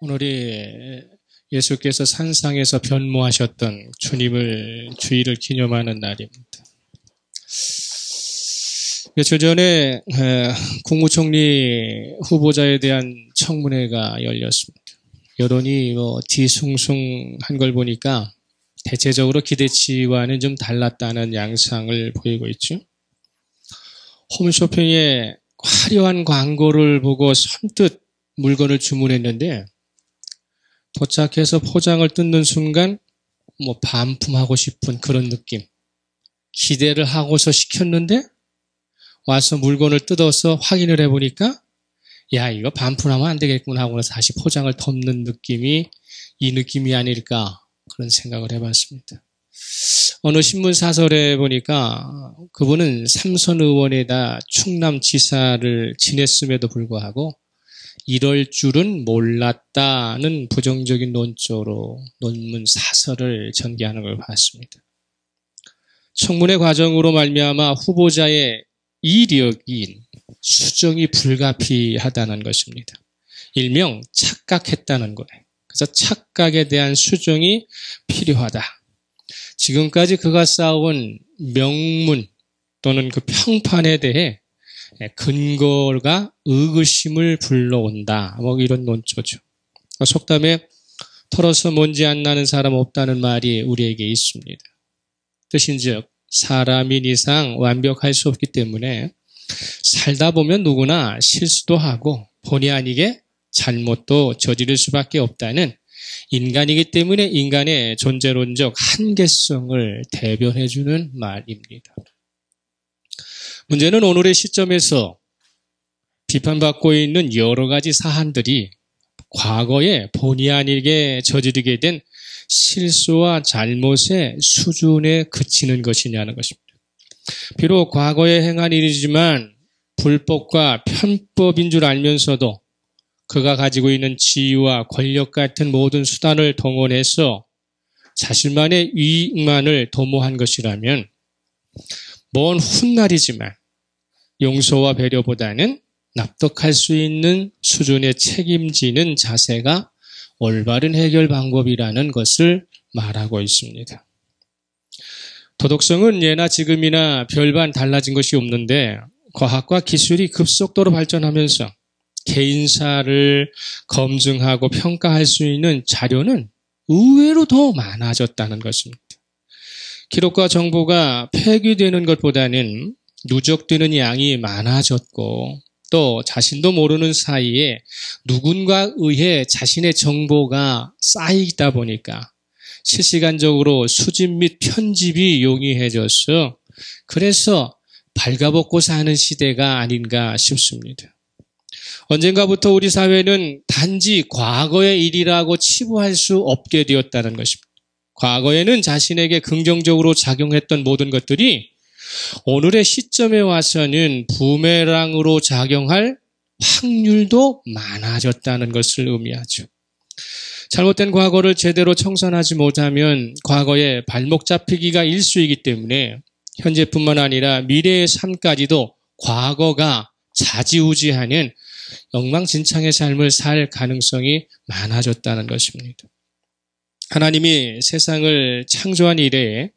오늘이 예수께서 산상에서 변모하셨던 주일을 기념하는 날입니다. 며칠 전에 국무총리 후보자에 대한 청문회가 열렸습니다. 여론이 뒤숭숭한 걸 보니까 대체적으로 기대치와는 좀 달랐다는 양상을 보이고 있죠. 홈쇼핑에 화려한 광고를 보고 선뜻 물건을 주문했는데 도착해서 포장을 뜯는 순간 반품하고 싶은 그런 느낌. 기대를 하고서 시켰는데 와서 물건을 뜯어서 확인을 해보니까 야, 이거 반품하면 안 되겠구나 하고 다시 포장을 덮는 느낌이 이 느낌이 아닐까 그런 생각을 해봤습니다. 어느 신문 사설에 보니까 그분은 삼선 의원에다 충남지사를 지냈음에도 불구하고 이럴 줄은 몰랐다는 부정적인 논조로 논문 사설을 전개하는 걸 봤습니다. 청문회 과정으로 말미암아 후보자의 이력인 수정이 불가피하다는 것입니다. 일명 착각했다는 거예요. 그래서 착각에 대한 수정이 필요하다. 지금까지 그가 쌓아온 명문 또는 그 평판에 대해 근거가 의구심을 불러온다. 이런 논조죠. 속담에 털어서 먼지 안 나는 사람 없다는 말이 우리에게 있습니다. 뜻인즉 사람인 이상 완벽할 수 없기 때문에 살다 보면 누구나 실수도 하고 본의 아니게 잘못도 저지를 수밖에 없다는 인간이기 때문에 인간의 존재론적 한계성을 대변해주는 말입니다. 문제는 오늘의 시점에서 비판받고 있는 여러 가지 사안들이 과거에 본의 아니게 저지르게 된 실수와 잘못의 수준에 그치는 것이냐는 것입니다. 비록 과거에 행한 일이지만 불법과 편법인 줄 알면서도 그가 가지고 있는 지위와 권력 같은 모든 수단을 동원해서 자신만의 이익만을 도모한 것이라면 먼 훗날이지만 용서와 배려보다는 납득할 수 있는 수준의 책임지는 자세가 올바른 해결 방법이라는 것을 말하고 있습니다. 도덕성은 예나 지금이나 별반 달라진 것이 없는데 과학과 기술이 급속도로 발전하면서 개인사를 검증하고 평가할 수 있는 자료는 의외로 더 많아졌다는 것입니다. 기록과 정보가 폐기되는 것보다는 누적되는 양이 많아졌고 또 자신도 모르는 사이에 누군가에 의해 자신의 정보가 쌓이다 보니까 실시간적으로 수집 및 편집이 용이해져서 그래서 발가벗고 사는 시대가 아닌가 싶습니다. 언젠가부터 우리 사회는 단지 과거의 일이라고 치부할 수 없게 되었다는 것입니다. 과거에는 자신에게 긍정적으로 작용했던 모든 것들이 오늘의 시점에 와서는 부메랑으로 작용할 확률도 많아졌다는 것을 의미하죠. 잘못된 과거를 제대로 청산하지 못하면 과거에 발목 잡히기가 일쑤이기 때문에 현재뿐만 아니라 미래의 삶까지도 과거가 좌지우지하는 엉망진창의 삶을 살 가능성이 많아졌다는 것입니다. 하나님이 세상을 창조한 이래에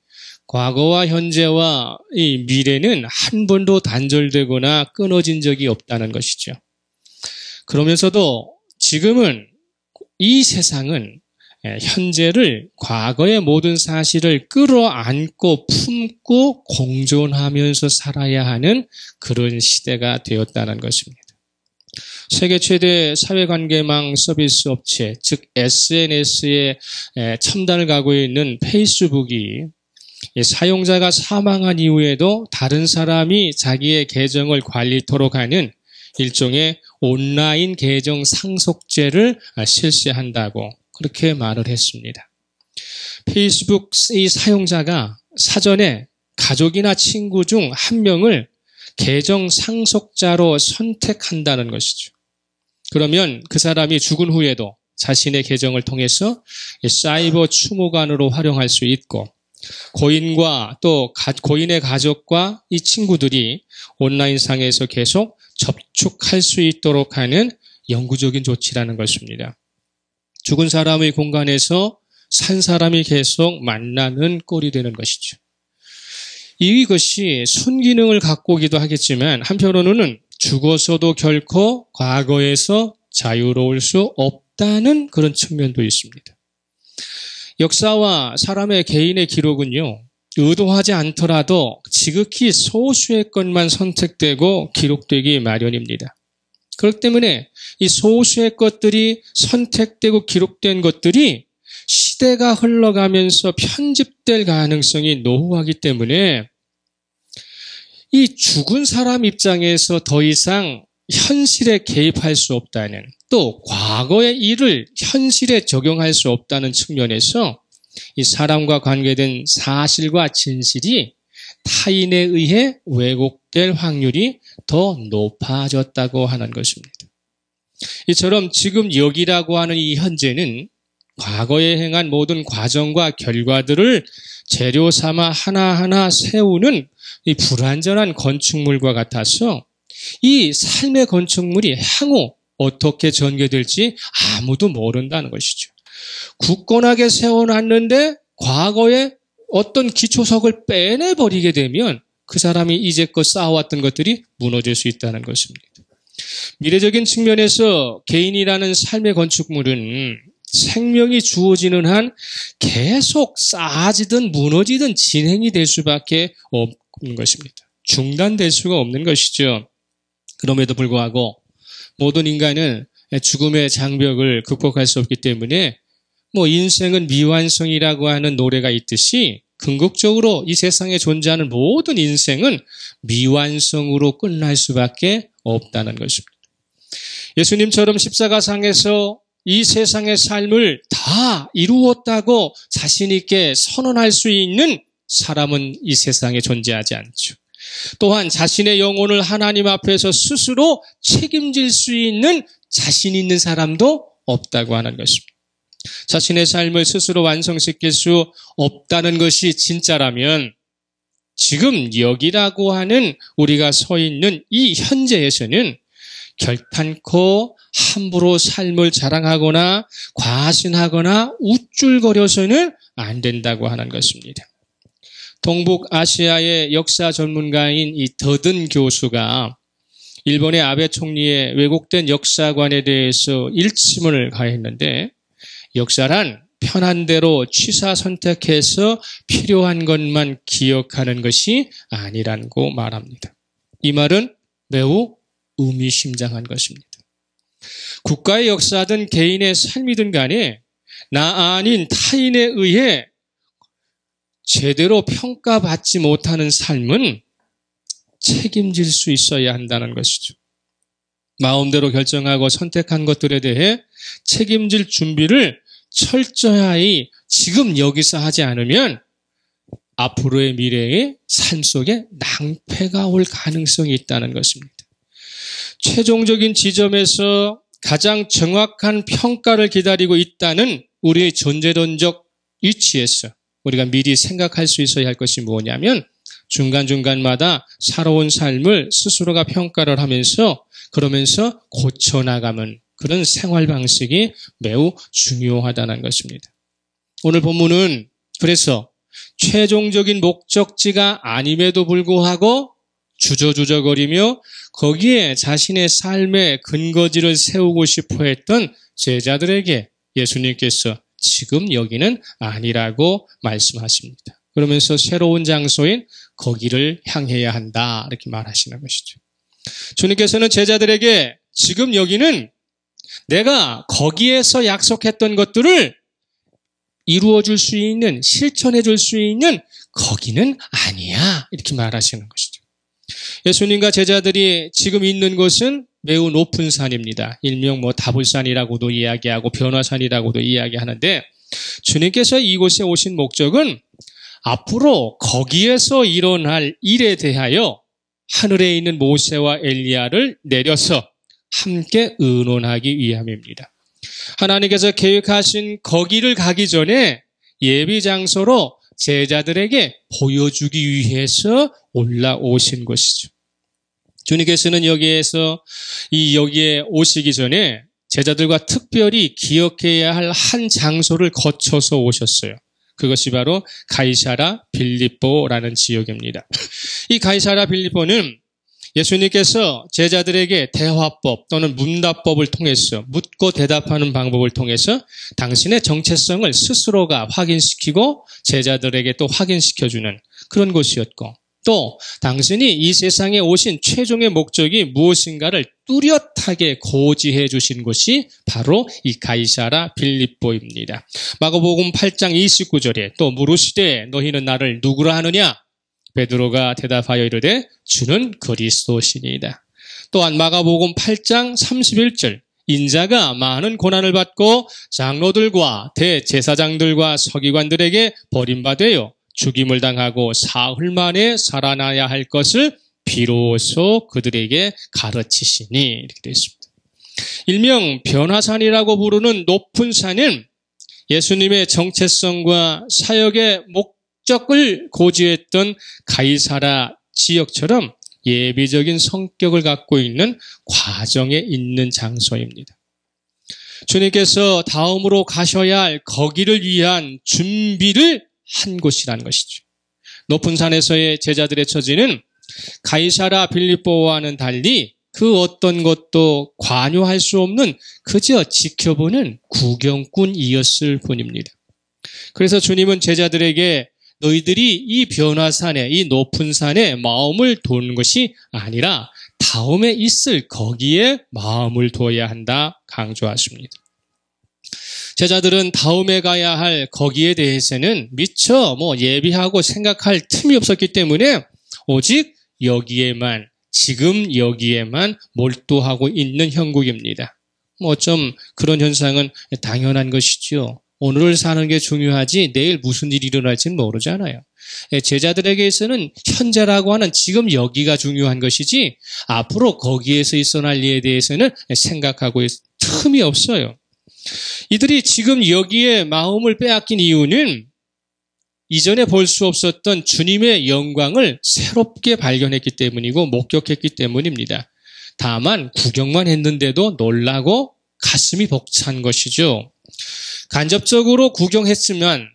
과거와 현재와 이 미래는 한 번도 단절되거나 끊어진 적이 없다는 것이죠. 그러면서도 지금은 이 세상은 현재를 과거의 모든 사실을 끌어안고 품고 공존하면서 살아야 하는 그런 시대가 되었다는 것입니다. 세계 최대 사회관계망 서비스 업체, 즉 SNS의 첨단을 가고 있는 페이스북이 사용자가 사망한 이후에도 다른 사람이 자기의 계정을 관리토록 하는 일종의 온라인 계정 상속제를 실시한다고 그렇게 말을 했습니다. 페이스북 이 사용자가 사전에 가족이나 친구 중 한 명을 계정 상속자로 선택한다는 것이죠. 그러면 그 사람이 죽은 후에도 자신의 계정을 통해서 사이버 추모관으로 활용할 수 있고 고인과 또 고인의 가족과 이 친구들이 온라인상에서 계속 접촉할 수 있도록 하는 영구적인 조치라는 것입니다. 죽은 사람의 공간에서 산 사람이 계속 만나는 꼴이 되는 것이죠. 이것이 순기능을 갖고 오기도 하겠지만 한편으로는 죽어서도 결코 과거에서 자유로울 수 없다는 그런 측면도 있습니다. 역사와 사람의 개인의 기록은요, 의도하지 않더라도 지극히 소수의 것만 선택되고 기록되기 마련입니다. 그렇기 때문에 이 소수의 것들이 선택되고 기록된 것들이 시대가 흘러가면서 편집될 가능성이 노후하기 때문에 이 죽은 사람 입장에서 더 이상 현실에 개입할 수 없다는, 또 과거의 일을 현실에 적용할 수 없다는 측면에서 이 사람과 관계된 사실과 진실이 타인에 의해 왜곡될 확률이 더 높아졌다고 하는 것입니다. 이처럼 지금 여기라고 하는 이 현재는 과거에 행한 모든 과정과 결과들을 재료 삼아 하나하나 세우는 이 불완전한 건축물과 같아서 이 삶의 건축물이 향후 어떻게 전개될지 아무도 모른다는 것이죠. 굳건하게 세워놨는데 과거에 어떤 기초석을 빼내버리게 되면 그 사람이 이제껏 쌓아왔던 것들이 무너질 수 있다는 것입니다. 미래적인 측면에서 개인이라는 삶의 건축물은 생명이 주어지는 한 계속 쌓아지든 무너지든 진행이 될 수밖에 없는 것입니다. 중단될 수가 없는 것이죠. 그럼에도 불구하고 모든 인간은 죽음의 장벽을 극복할 수 없기 때문에 인생은 미완성이라고 하는 노래가 있듯이 궁극적으로 이 세상에 존재하는 모든 인생은 미완성으로 끝날 수밖에 없다는 것입니다. 예수님처럼 십자가상에서 이 세상의 삶을 다 이루었다고 자신 있게 선언할 수 있는 사람은 이 세상에 존재하지 않죠. 또한 자신의 영혼을 하나님 앞에서 스스로 책임질 수 있는 자신 있는 사람도 없다고 하는 것입니다. 자신의 삶을 스스로 완성시킬 수 없다는 것이 진짜라면 지금 여기라고 하는 우리가 서 있는 이 현재에서는 결탄코 함부로 삶을 자랑하거나 과신하거나 우쭐거려서는 안 된다고 하는 것입니다. 동북아시아의 역사 전문가인 이 더든 교수가 일본의 아베 총리의 왜곡된 역사관에 대해서 일침을 가했는데, 역사란 편한 대로 취사 선택해서 필요한 것만 기억하는 것이 아니라고 말합니다. 이 말은 매우 의미심장한 것입니다. 국가의 역사든 개인의 삶이든 간에 나 아닌 타인에 의해 제대로 평가받지 못하는 삶은 책임질 수 있어야 한다는 것이죠. 마음대로 결정하고 선택한 것들에 대해 책임질 준비를 철저히 지금 여기서 하지 않으면 앞으로의 미래의 삶 속에 낭패가 올 가능성이 있다는 것입니다. 최종적인 지점에서 가장 정확한 평가를 기다리고 있다는 우리의 존재론적 위치에서 우리가 미리 생각할 수 있어야 할 것이 뭐냐면, 중간중간마다 살아온 삶을 스스로가 평가를 하면서 그러면서 고쳐나가는 그런 생활 방식이 매우 중요하다는 것입니다. 오늘 본문은 그래서 최종적인 목적지가 아님에도 불구하고 주저주저거리며 거기에 자신의 삶의 근거지를 세우고 싶어 했던 제자들에게 예수님께서 지금 여기는 아니라고 말씀하십니다. 그러면서 새로운 장소인 거기를 향해야 한다, 이렇게 말하시는 것이죠. 주님께서는 제자들에게 지금 여기는 내가 거기에서 약속했던 것들을 이루어줄 수 있는, 실천해줄 수 있는 거기는 아니야, 이렇게 말하시는 것이죠. 예수님과 제자들이 지금 있는 곳은 매우 높은 산입니다. 일명 다볼산이라고도 이야기하고 변화산이라고도 이야기하는데, 주님께서 이곳에 오신 목적은 앞으로 거기에서 일어날 일에 대하여 하늘에 있는 모세와 엘리야를 내려서 함께 의논하기 위함입니다. 하나님께서 계획하신 거기를 가기 전에 예비 장소로 제자들에게 보여주기 위해서 올라오신 것이죠. 주님께서는 여기에 오시기 전에 제자들과 특별히 기억해야 할 한 장소를 거쳐서 오셨어요. 그것이 바로 가이사라 빌립보라는 지역입니다. 이 가이사라 빌립보는 예수님께서 제자들에게 대화법 또는 문답법을 통해서 묻고 대답하는 방법을 통해서 당신의 정체성을 스스로가 확인시키고 제자들에게 또 확인시켜주는 그런 곳이었고, 또 당신이 이 세상에 오신 최종의 목적이 무엇인가를 뚜렷하게 고지해 주신 곳이 바로 이 가이사라 빌립보입니다. 마가복음 8장 29절에 또 물으시되 너희는 나를 누구라 하느냐? 베드로가 대답하여 이르되 주는 그리스도시니이다. 또한 마가복음 8장 31절 인자가 많은 고난을 받고 장로들과 대제사장들과 서기관들에게 버림받아요 죽임을 당하고 사흘 만에 살아나야 할 것을 비로소 그들에게 가르치시니 이렇게 되어 있습니다. 일명 변화산이라고 부르는 높은 산은 예수님의 정체성과 사역의 목적을 고지했던 가이사라 지역처럼 예비적인 성격을 갖고 있는 과정에 있는 장소입니다. 주님께서 다음으로 가셔야 할 거기를 위한 준비를 한 곳이라는 것이죠. 높은 산에서의 제자들의 처지는 가이사라 빌립보와는 달리 그 어떤 것도 관여할 수 없는 그저 지켜보는 구경꾼이었을 뿐입니다. 그래서 주님은 제자들에게 너희들이 이 변화산에, 이 높은 산에 마음을 두는 것이 아니라 다음에 있을 거기에 마음을 두어야 한다 강조하십니다. 제자들은 다음에 가야 할 거기에 대해서는 미처 예비하고 생각할 틈이 없었기 때문에 오직 여기에만, 지금 여기에만 몰두하고 있는 형국입니다. 좀 그런 현상은 당연한 것이죠. 오늘을 사는 게 중요하지 내일 무슨 일이 일어날지는 모르잖아요. 제자들에게서는 현재라고 하는 지금 여기가 중요한 것이지 앞으로 거기에서 있어날 일에 대해서는 생각하고 틈이 없어요. 이들이 지금 여기에 마음을 빼앗긴 이유는 이전에 볼 수 없었던 주님의 영광을 새롭게 발견했기 때문이고 목격했기 때문입니다. 다만 구경만 했는데도 놀라고 가슴이 벅찬 것이죠. 간접적으로 구경했으면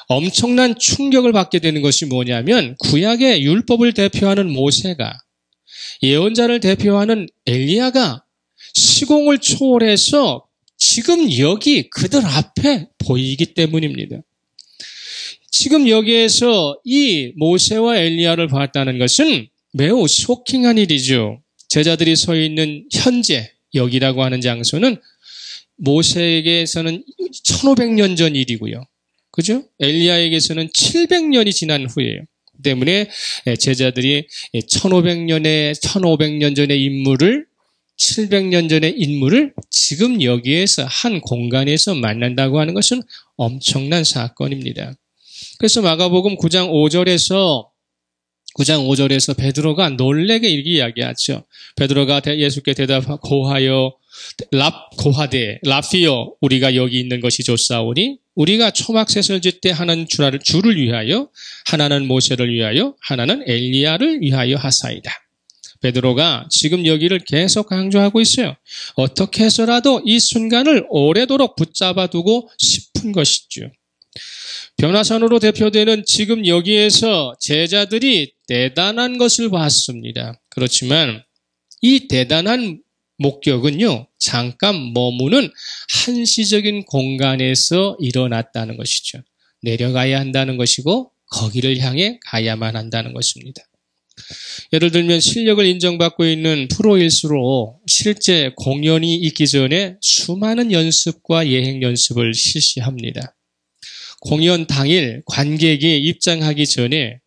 엄청난 충격을 받게 되는 것이 뭐냐면 구약의 율법을 대표하는 모세가, 예언자를 대표하는 엘리야가 시공을 초월해서 지금 여기 그들 앞에 보이기 때문입니다. 지금 여기에서 이 모세와 엘리야를 봤다는 것은 매우 쇼킹한 일이죠. 제자들이 서 있는 현재 여기라고 하는 장소는 모세에게서는 1500년 전 일이고요. 그죠? 엘리야에게서는 700년이 지난 후예요. 때문에 제자들이 1500년 전의 인물을 700년 전의 인물을 지금 여기에서 한 공간에서 만난다고 하는 것은 엄청난 사건입니다. 그래서 마가복음 9장 5절에서 베드로가 놀래게 이렇게 이야기하죠. 베드로가 예수께 고하되 라피여 우리가 여기 있는 것이 좋사오니 우리가 초막셋을 짓되 하나는 주를 위하여 하나는 모세를 위하여 하나는 엘리야를 위하여 하사이다. 베드로가 지금 여기를 계속 강조하고 있어요. 어떻게 해서라도 이 순간을 오래도록 붙잡아두고 싶은 것이죠. 변화산으로 대표되는 지금 여기에서 제자들이 대단한 것을 봤습니다. 그렇지만 이 대단한 목격은요, 잠깐 머무는 한시적인 공간에서 일어났다는 것이죠. 내려가야 한다는 것이고 거기를 향해 가야만 한다는 것입니다. 예를 들면 실력을 인정받고 있는 프로일수록 실제 공연이 있기 전에 수많은 연습과 예행 연습을 실시합니다. 공연 당일 관객이 입장하기 전에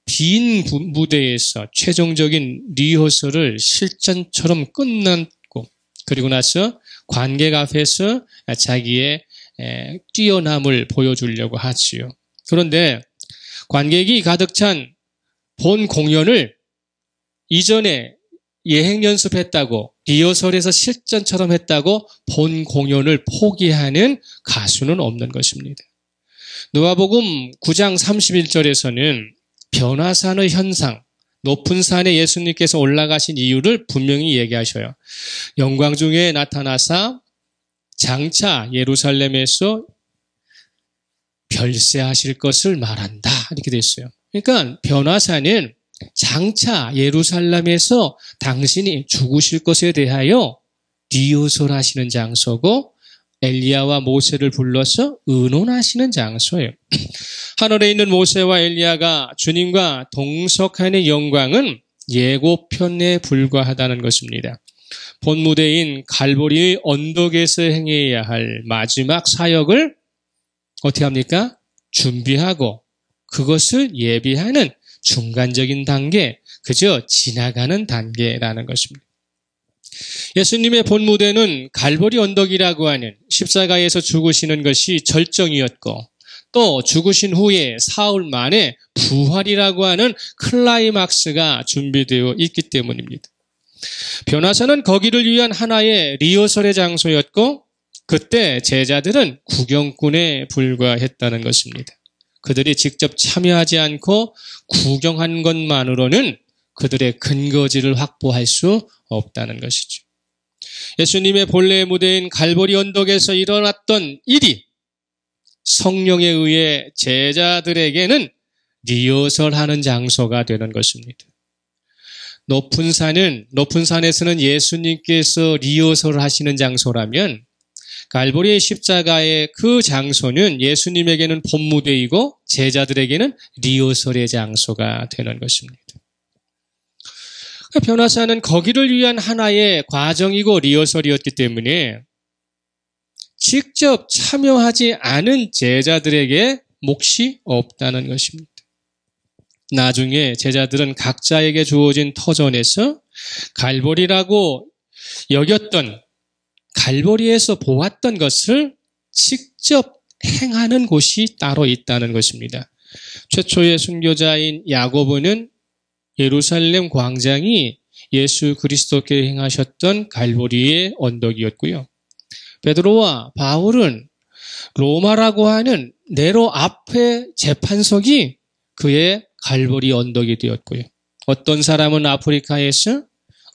빈 무대에서 최종적인 리허설을 실전처럼 끝났고 그리고 나서 관객 앞에서 자기의 뛰어남을 보여주려고 하지요. 그런데 관객이 가득 찬 본 공연을 이전에 예행 연습했다고 리허설에서 실전처럼 했다고 본 공연을 포기하는 가수는 없는 것입니다. 누가복음 9장 31절에서는 변화산의 현상, 높은 산에 예수님께서 올라가신 이유를 분명히 얘기하셔요. 영광 중에 나타나사 장차 예루살렘에서 별세하실 것을 말한다. 이렇게 됐어요. 그러니까 변화사는 장차 예루살렘에서 당신이 죽으실 것에 대하여 리허설하시는 장소고 엘리야와 모세를 불러서 의논하시는 장소예요. 하늘에 있는 모세와 엘리야가 주님과 동석하는 영광은 예고편에 불과하다는 것입니다. 본 무대인 갈보리 언덕에서 행해야 할 마지막 사역을 어떻게 합니까? 준비하고 그것을 예비하는 중간적인 단계, 그저 지나가는 단계라는 것입니다. 예수님의 본 무대는 갈보리 언덕이라고 하는 십자가에서 죽으시는 것이 절정이었고 또 죽으신 후에 사흘 만에 부활이라고 하는 클라이막스가 준비되어 있기 때문입니다. 변화사는 거기를 위한 하나의 리허설의 장소였고 그때 제자들은 구경꾼에 불과했다는 것입니다. 그들이 직접 참여하지 않고 구경한 것만으로는 그들의 근거지를 확보할 수 없다는 것이죠. 예수님의 본래의 무대인 갈보리 언덕에서 일어났던 일이 성령에 의해 제자들에게는 리허설하는 장소가 되는 것입니다. 높은 산에서는 예수님께서 리허설을 하시는 장소라면 갈보리의 십자가의 그 장소는 예수님에게는 본무대이고 제자들에게는 리허설의 장소가 되는 것입니다. 변화사는 거기를 위한 하나의 과정이고 리허설이었기 때문에 직접 참여하지 않은 제자들에게 몫이 없다는 것입니다. 나중에 제자들은 각자에게 주어진 터전에서 갈보리라고 여겼던 갈보리에서 보았던 것을 직접 행하는 곳이 따로 있다는 것입니다. 최초의 순교자인 야고보는 예루살렘 광장이 예수 그리스도께 행하셨던 갈보리의 언덕이었고요. 베드로와 바울은 로마라고 하는 네로 앞에 재판석이 그의 갈보리 언덕이 되었고요. 어떤 사람은 아프리카에서,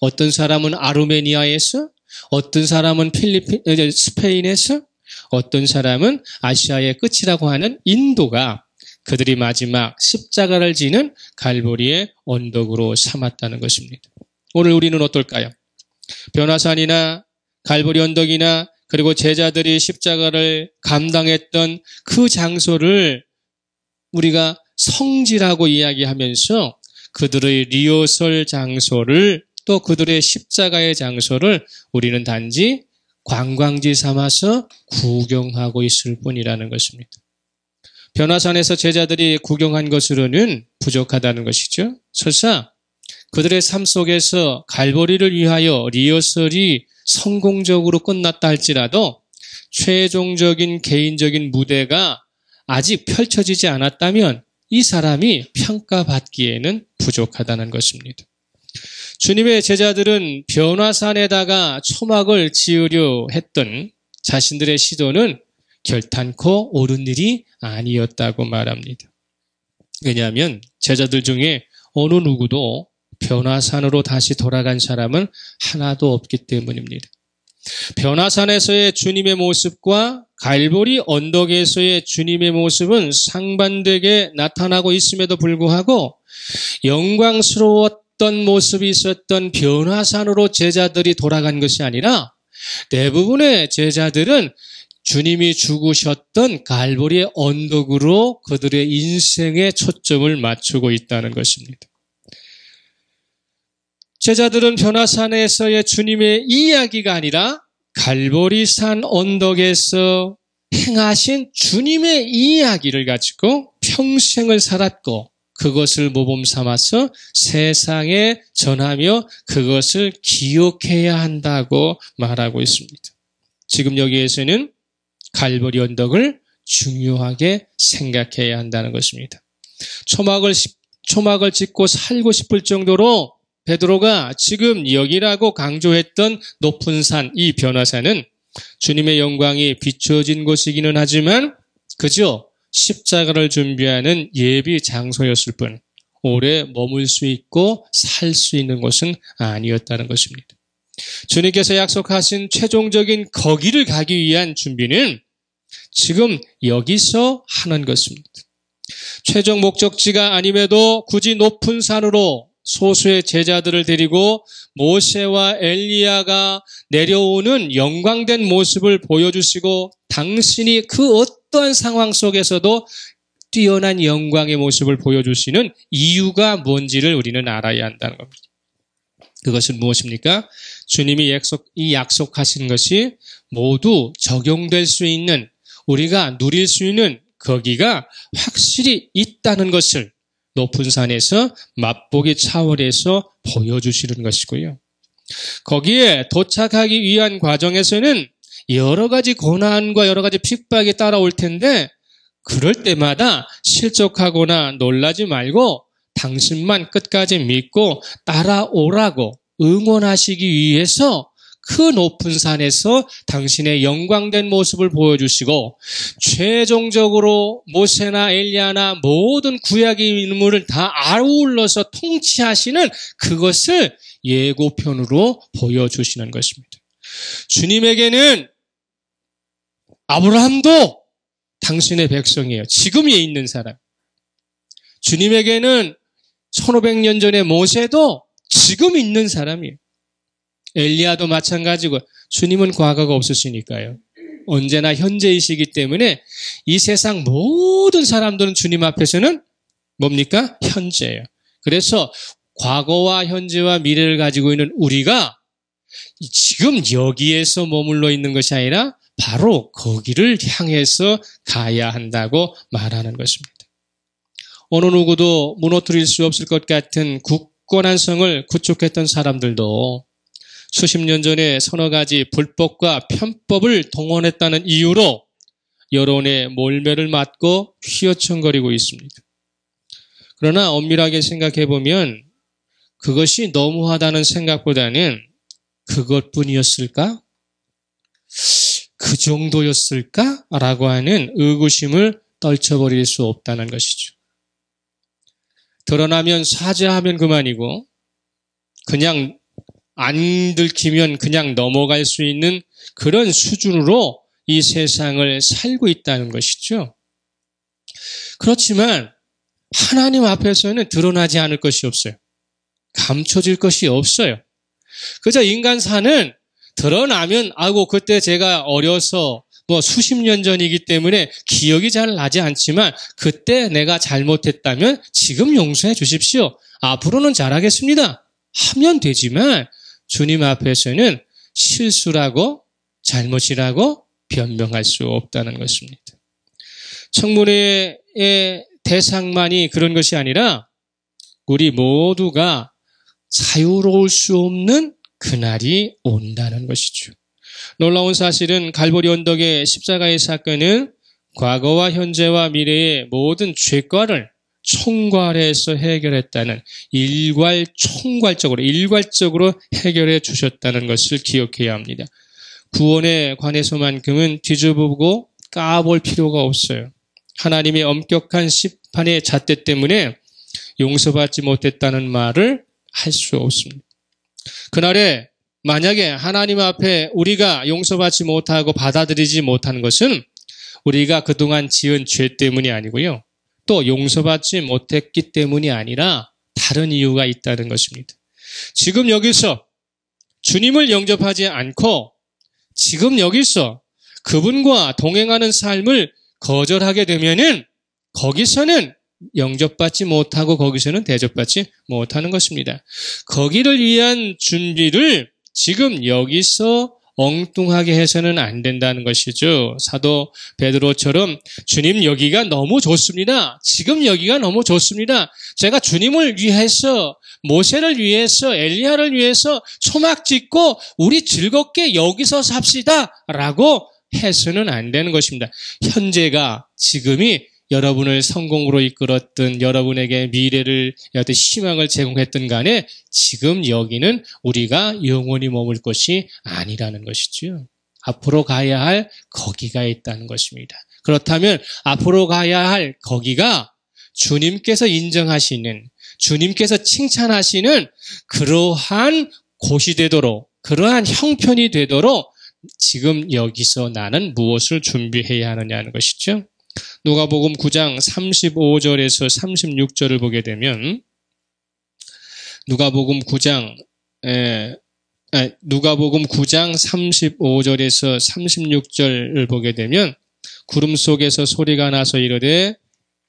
어떤 사람은 아르메니아에서, 어떤 사람은 스페인에서, 어떤 사람은 아시아의 끝이라고 하는 인도가 그들이 마지막 십자가를 지는 갈보리의 언덕으로 삼았다는 것입니다. 오늘 우리는 어떨까요? 변화산이나 갈보리 언덕이나 그리고 제자들이 십자가를 감당했던 그 장소를 우리가 성지라고 이야기하면서 그들의 리허설 장소를 또 그들의 십자가의 장소를 우리는 단지 관광지 삼아서 구경하고 있을 뿐이라는 것입니다. 변화산에서 제자들이 구경한 것으로는 부족하다는 것이죠. 설사 그들의 삶 속에서 갈보리를 위하여 리허설이 성공적으로 끝났다 할지라도 최종적인 개인적인 무대가 아직 펼쳐지지 않았다면 이 사람이 평가받기에는 부족하다는 것입니다. 주님의 제자들은 변화산에다가 초막을 지으려 했던 자신들의 시도는 결탄코 옳은 일이 아니었다고 말합니다. 왜냐하면 제자들 중에 어느 누구도 변화산으로 다시 돌아간 사람은 하나도 없기 때문입니다. 변화산에서의 주님의 모습과 갈보리 언덕에서의 주님의 모습은 상반되게 나타나고 있음에도 불구하고 영광스러웠던 모습이 있었던 변화산으로 제자들이 돌아간 것이 아니라 대부분의 제자들은 주님이 죽으셨던 갈보리의 언덕으로 그들의 인생의 초점을 맞추고 있다는 것입니다. 제자들은 변화산에서의 주님의 이야기가 아니라 갈보리산 언덕에서 행하신 주님의 이야기를 가지고 평생을 살았고 그것을 모범 삼아서 세상에 전하며 그것을 기억해야 한다고 말하고 있습니다. 지금 여기에서는 갈보리 언덕을 중요하게 생각해야 한다는 것입니다. 초막을 짓고 살고 싶을 정도로 베드로가 지금 여기라고 강조했던 높은 산, 이 변화산은 주님의 영광이 비춰진 곳이기는 하지만 그저 십자가를 준비하는 예비 장소였을 뿐 오래 머물 수 있고 살 수 있는 곳은 아니었다는 것입니다. 주님께서 약속하신 최종적인 거기를 가기 위한 준비는 지금 여기서 하는 것입니다. 최종 목적지가 아님에도 굳이 높은 산으로 소수의 제자들을 데리고 모세와 엘리야가 내려오는 영광된 모습을 보여주시고 당신이 그 어떠한 상황 속에서도 뛰어난 영광의 모습을 보여주시는 이유가 뭔지를 우리는 알아야 한다는 겁니다. 그것은 무엇입니까? 주님이 약속하신 것이 모두 적용될 수 있는, 우리가 누릴 수 있는 거기가 확실히 있다는 것을 높은 산에서 맛보기 차원에서 보여주시는 것이고요. 거기에 도착하기 위한 과정에서는 여러 가지 고난과 여러 가지 핍박이 따라올 텐데 그럴 때마다 실족하거나 놀라지 말고 당신만 끝까지 믿고 따라오라고 응원하시기 위해서 그 높은 산에서 당신의 영광된 모습을 보여주시고 최종적으로 모세나 엘리야나 모든 구약의 인물을 다 아울러서 통치하시는 그것을 예고편으로 보여주시는 것입니다. 주님에게는 아브라함도 당신의 백성이에요. 지금 위에 있는 사람. 주님에게는 1500년 전의 모세도 지금 있는 사람이에요. 엘리야도 마찬가지고 주님은 과거가 없으시니까요. 언제나 현재이시기 때문에 이 세상 모든 사람들은 주님 앞에서는 뭡니까? 현재예요. 그래서 과거와 현재와 미래를 가지고 있는 우리가 지금 여기에서 머물러 있는 것이 아니라 바로 거기를 향해서 가야 한다고 말하는 것입니다. 어느 누구도 무너뜨릴 수 없을 것 같은 굳건한 성을 구축했던 사람들도 수십 년 전에 서너 가지 불법과 편법을 동원했다는 이유로 여론의 몰매를 맞고 휘어청거리고 있습니다. 그러나 엄밀하게 생각해 보면 그것이 너무하다는 생각보다는 그것뿐이었을까? 그 정도였을까? 라고 하는 의구심을 떨쳐버릴 수 없다는 것이죠. 드러나면 사죄하면 그만이고 그냥 안 들키면 그냥 넘어갈 수 있는 그런 수준으로 이 세상을 살고 있다는 것이죠. 그렇지만 하나님 앞에서는 드러나지 않을 것이 없어요. 감춰질 것이 없어요. 그저 인간사는 드러나면 그때 제가 어려서 수십 년 전이기 때문에 기억이 잘 나지 않지만 그때 내가 잘못했다면 지금 용서해 주십시오. 앞으로는 잘하겠습니다. 하면 되지만 주님 앞에서는 실수라고 잘못이라고 변명할 수 없다는 것입니다. 청문회의 대상만이 그런 것이 아니라 우리 모두가 자유로울 수 없는 그날이 온다는 것이죠. 놀라운 사실은 갈보리 언덕의 십자가의 사건은 과거와 현재와 미래의 모든 죄과를 총괄해서 해결했다는 일괄적으로 해결해 주셨다는 것을 기억해야 합니다. 구원에 관해서만큼은 뒤져보고 까볼 필요가 없어요. 하나님의 엄격한 심판의 잣대 때문에 용서받지 못했다는 말을 할 수 없습니다. 그날에 만약에 하나님 앞에 우리가 용서받지 못하고 받아들이지 못한 것은 우리가 그동안 지은 죄 때문이 아니고요. 또 용서받지 못했기 때문이 아니라 다른 이유가 있다는 것입니다. 지금 여기서 주님을 영접하지 않고 지금 여기서 그분과 동행하는 삶을 거절하게 되면은 거기서는 영접받지 못하고 거기서는 대접받지 못하는 것입니다. 거기를 위한 준비를 지금 여기서 엉뚱하게 해서는 안 된다는 것이죠. 사도 베드로처럼 주님 여기가 너무 좋습니다. 지금 여기가 너무 좋습니다. 제가 주님을 위해서 모세를 위해서 엘리야를 위해서 초막 짓고 우리 즐겁게 여기서 삽시다 라고 해서는 안 되는 것입니다. 현재가 지금이 여러분을 성공으로 이끌었던 여러분에게 미래를 어떤 희망을 제공했던 간에 지금 여기는 우리가 영원히 머물 곳이 아니라는 것이죠. 앞으로 가야 할 거기가 있다는 것입니다. 그렇다면 앞으로 가야 할 거기가 주님께서 인정하시는, 주님께서 칭찬하시는 그러한 곳이 되도록 그러한 형편이 되도록 지금 여기서 나는 무엇을 준비해야 하느냐는 것이죠. 누가복음 9장 35절에서 36절을 보게 되면 누가복음 9장 35절에서 36절을 보게 되면 구름 속에서 소리가 나서 이르되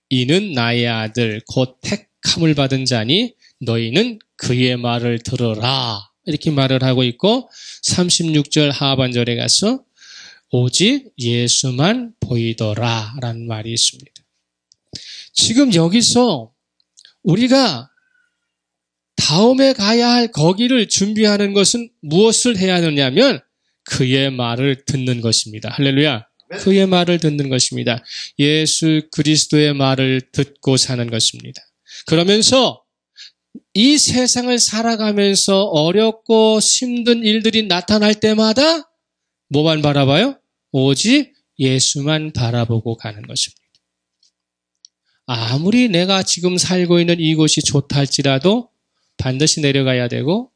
이는 나의 아들 곧 택함을 받은 자니 너희는 그의 말을 들으라 이렇게 말을 하고 있고 36절 하반절에 가서 오직 예수만 보이더라 라는 말이 있습니다. 지금 여기서 우리가 다음에 가야 할 거기를 준비하는 것은 무엇을 해야 하느냐면 그의 말을 듣는 것입니다. 할렐루야. 그의 말을 듣는 것입니다. 예수 그리스도의 말을 듣고 사는 것입니다. 그러면서 이 세상을 살아가면서 어렵고 힘든 일들이 나타날 때마다 뭐만 바라봐요? 오직 예수만 바라보고 가는 것입니다. 아무리 내가 지금 살고 있는 이곳이 좋다 할지라도 반드시 내려가야 되고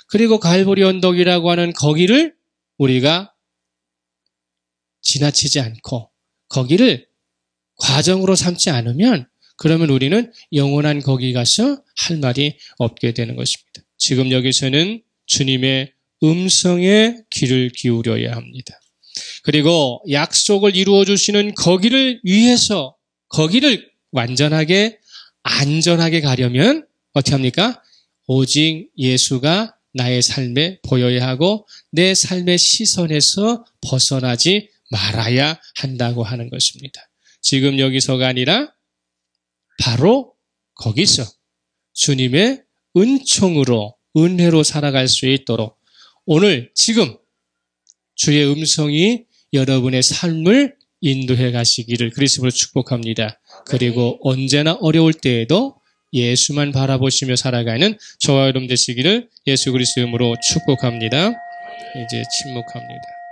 그리고 갈보리 언덕이라고 하는 거기를 우리가 지나치지 않고 거기를 과정으로 삼지 않으면 그러면 우리는 영원한 거기 가서 할 말이 없게 되는 것입니다. 지금 여기서는 주님의 음성에 귀를 기울여야 합니다. 그리고 약속을 이루어 주시는 거기를 위해서 거기를 완전하게 안전하게 가려면 어떻게 합니까? 오직 예수가 나의 삶에 보여야 하고 내 삶의 시선에서 벗어나지 말아야 한다고 하는 것입니다. 지금 여기서가 아니라 바로 거기서 주님의 은총으로 은혜로 살아갈 수 있도록 오늘 지금 주의 음성이 여러분의 삶을 인도해 가시기를 그리스도로 축복합니다. 그리고 언제나 어려울 때에도 예수만 바라보시며 살아가는 저와 여러분 되시기를 예수 그리스도 이름으로 축복합니다. 이제 침묵합니다.